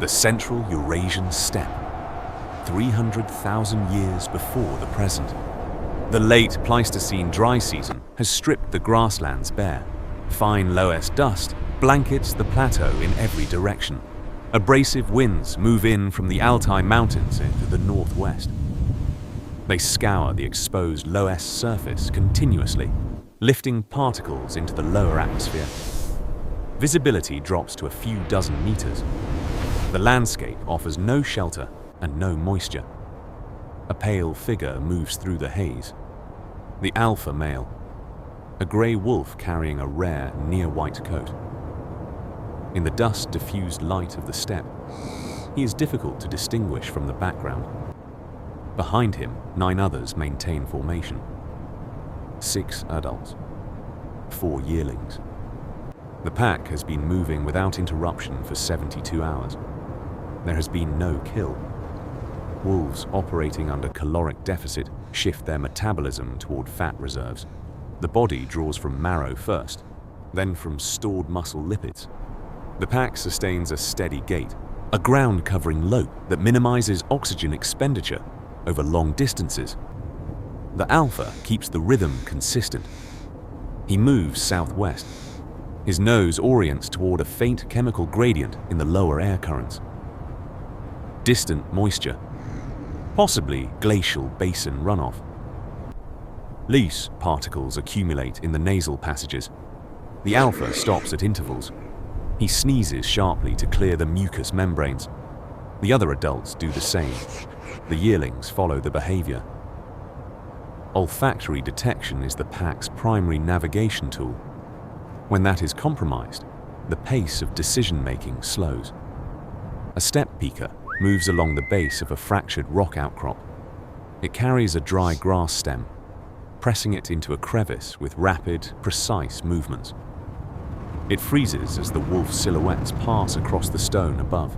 the central Eurasian Steppe, 300,000 years before the present. The late Pleistocene dry season has stripped the grasslands bare. Fine loess dust blankets the plateau in every direction. Abrasive winds move in from the Altai Mountains into the northwest. They scour the exposed loess surface continuously, lifting particles into the lower atmosphere. Visibility drops to a few dozen meters. The landscape offers no shelter and no moisture. A pale figure moves through the haze. The alpha male, a grey wolf carrying a rare, near-white coat. In the dust-diffused light of the steppe, he is difficult to distinguish from the background. Behind him, 9 others maintain formation. 6 adults, 4 yearlings. The pack has been moving without interruption for 72 hours. There has been no kill. Wolves operating under caloric deficit shift their metabolism toward fat reserves. The body draws from marrow first, then from stored muscle lipids. The pack sustains a steady gait, a ground-covering lope that minimizes oxygen expenditure over long distances. The alpha keeps the rhythm consistent. He moves southwest. His nose orients toward a faint chemical gradient in the lower air currents. Distant moisture, possibly glacial basin runoff. Loess particles accumulate in the nasal passages. The alpha stops at intervals. He sneezes sharply to clear the mucous membranes. The other adults do the same. The yearlings follow the behavior. Olfactory detection is the pack's primary navigation tool. When that is compromised, the pace of decision-making slows. A steppe peaker moves along the base of a fractured rock outcrop. It carries a dry grass stem, pressing it into a crevice with rapid, precise movements. It freezes as the wolf's silhouettes pass across the stone above.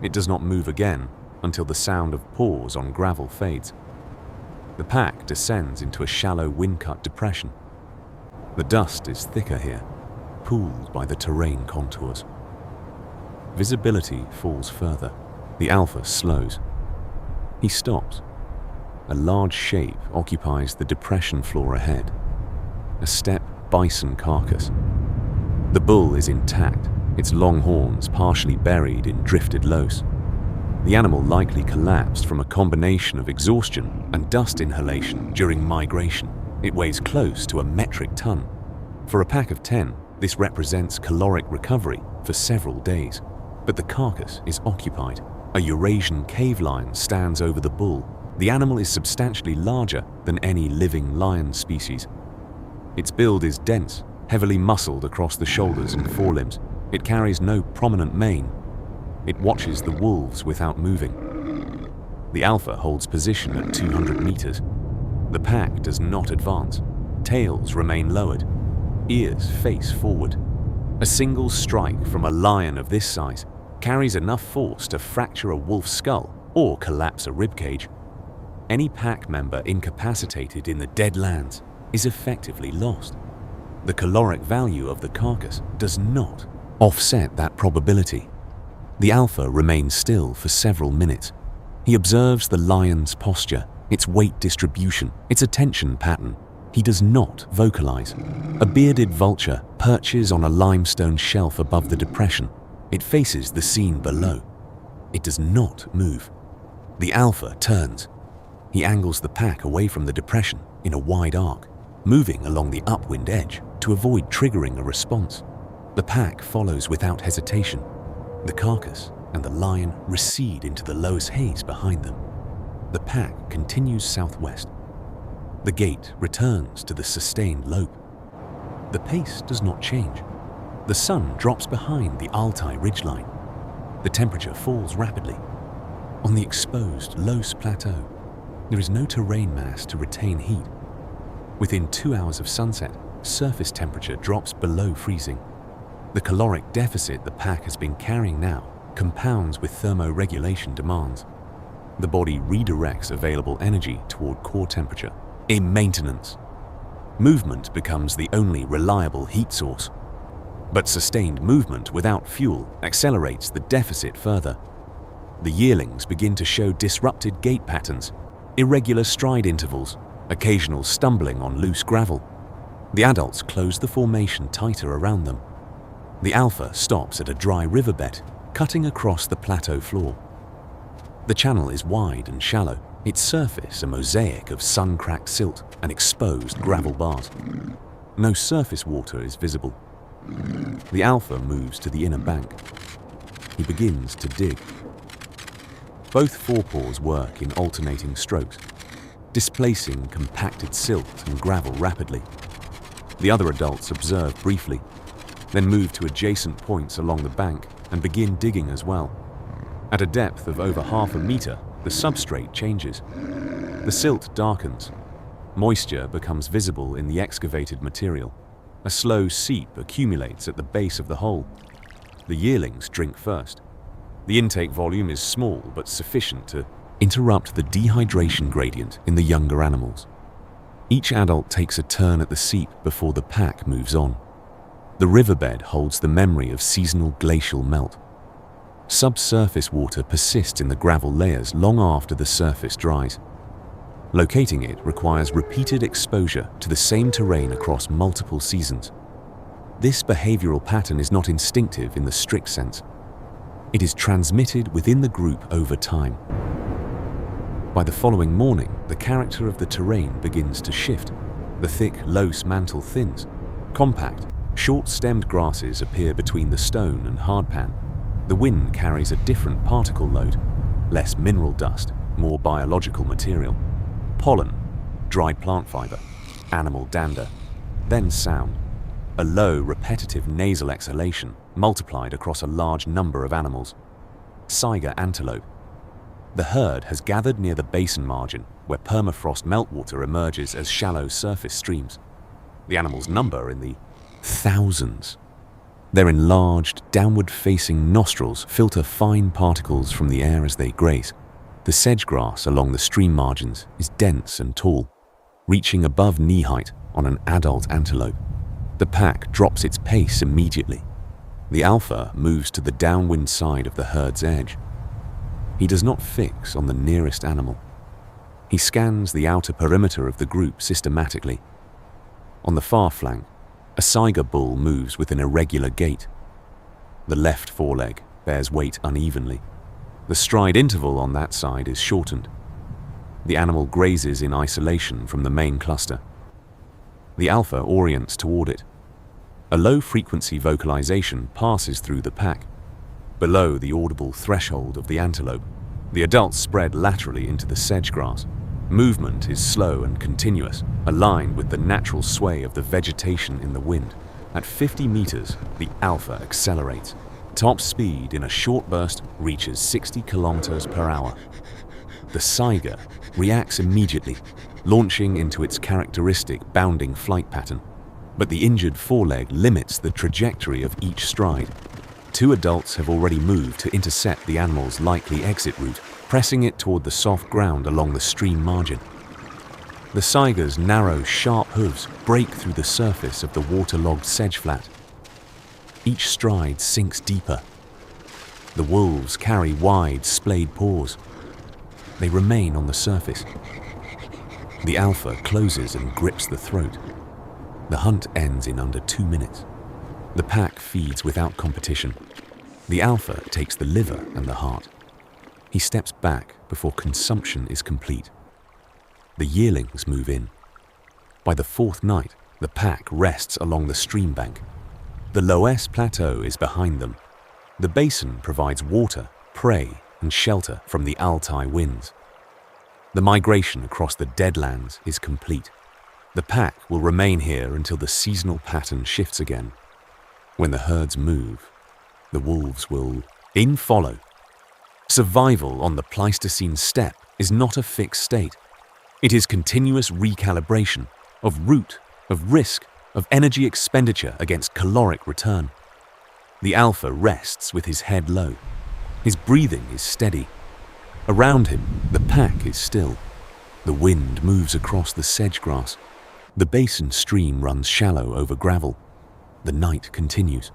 It does not move again until the sound of paws on gravel fades. The pack descends into a shallow wind-cut depression. The dust is thicker here, pooled by the terrain contours. Visibility falls further. The alpha slows. He stops. A large shape occupies the depression floor ahead. A steppe bison carcass. The bull is intact, its long horns partially buried in drifted loess. The animal likely collapsed from a combination of exhaustion and dust inhalation during migration. It weighs close to a metric ton. For a pack of 10, this represents caloric recovery for several days. But the carcass is occupied. A Eurasian cave lion stands over the bull. The animal is substantially larger than any living lion species. Its build is dense, heavily muscled across the shoulders and forelimbs. It carries no prominent mane. It watches the wolves without moving. The alpha holds position at 200 meters. The pack does not advance. Tails remain lowered. Ears face forward. A single strike from a lion of this size carries enough force to fracture a wolf's skull or collapse a ribcage. Any pack member incapacitated in the dead lands is effectively lost. The caloric value of the carcass does not offset that probability. The alpha remains still for several minutes. He observes the lion's posture, its weight distribution, its attention pattern. He does not vocalize. A bearded vulture perches on a limestone shelf above the depression. It faces the scene below. It does not move. The alpha turns. He angles the pack away from the depression in a wide arc, moving along the upwind edge to avoid triggering a response. The pack follows without hesitation. The carcass and the lion recede into the loess haze behind them. The pack continues southwest. The gait returns to the sustained lope. The pace does not change. The sun drops behind the Altai ridgeline. The temperature falls rapidly. On the exposed loess plateau, there is no terrain mass to retain heat. Within 2 hours of sunset, surface temperature drops below freezing. The caloric deficit the pack has been carrying now compounds with thermoregulation demands. The body redirects available energy toward core temperature. In maintenance, movement becomes the only reliable heat source. But sustained movement without fuel accelerates the deficit further. The yearlings begin to show disrupted gait patterns, irregular stride intervals, occasional stumbling on loose gravel. The adults close the formation tighter around them. The alpha stops at a dry riverbed, cutting across the plateau floor. The channel is wide and shallow, its surface a mosaic of sun-cracked silt and exposed gravel bars. No surface water is visible. The alpha moves to the inner bank. He begins to dig. Both forepaws work in alternating strokes, displacing compacted silt and gravel rapidly. The other adults observe briefly, then move to adjacent points along the bank and begin digging as well. At a depth of over half a meter, the substrate changes. The silt darkens. Moisture becomes visible in the excavated material. A slow seep accumulates at the base of the hole. The yearlings drink first. The intake volume is small but sufficient to interrupt the dehydration gradient in the younger animals. Each adult takes a turn at the seep before the pack moves on. The riverbed holds the memory of seasonal glacial melt. Subsurface water persists in the gravel layers long after the surface dries. Locating it requires repeated exposure to the same terrain across multiple seasons. This behavioral pattern is not instinctive in the strict sense. It is transmitted within the group over time. By the following morning, the character of the terrain begins to shift. The thick, loess mantle thins. Compact, short-stemmed grasses appear between the stone and hardpan. The wind carries a different particle load, less mineral dust, more biological material. Pollen, dried plant fiber, animal dander, then sound. A low, repetitive nasal exhalation multiplied across a large number of animals. Saiga antelope. The herd has gathered near the basin margin, where permafrost meltwater emerges as shallow surface streams. The animals number in the thousands. Their enlarged, downward-facing nostrils filter fine particles from the air as they graze. The sedge grass along the stream margins is dense and tall, reaching above knee height on an adult antelope. The pack drops its pace immediately. The alpha moves to the downwind side of the herd's edge. He does not fix on the nearest animal. He scans the outer perimeter of the group systematically. On the far flank, a saiga bull moves with an irregular gait. The left foreleg bears weight unevenly. The stride interval on that side is shortened. The animal grazes in isolation from the main cluster. The alpha orients toward it. A low-frequency vocalization passes through the pack. Below the audible threshold of the antelope, the adults spread laterally into the sedge grass. Movement is slow and continuous, aligned with the natural sway of the vegetation in the wind. At 50 meters, the alpha accelerates. Top speed in a short burst reaches 60 kilometers per hour. The saiga reacts immediately, launching into its characteristic bounding flight pattern. But the injured foreleg limits the trajectory of each stride. Two adults have already moved to intercept the animal's likely exit route, pressing it toward the soft ground along the stream margin. The saiga's narrow, sharp hooves break through the surface of the waterlogged sedge flat. Each stride sinks deeper. The wolves carry wide, splayed paws. They remain on the surface. The alpha closes and grips the throat. The hunt ends in under 2 minutes. The pack feeds without competition. The alpha takes the liver and the heart. He steps back before consumption is complete. The yearlings move in. By the fourth night, the pack rests along the stream bank. The loess plateau is behind them. The basin provides water, prey, and shelter from the Altai winds. The migration across the deadlands is complete. The pack will remain here until the seasonal pattern shifts again. When the herds move, the wolves will follow. Survival on the Pleistocene steppe is not a fixed state. It is continuous recalibration of route, of risk, of energy expenditure against caloric return. The alpha rests with his head low. His breathing is steady. Around him, the pack is still. The wind moves across the sedge grass. The basin stream runs shallow over gravel. The night continues.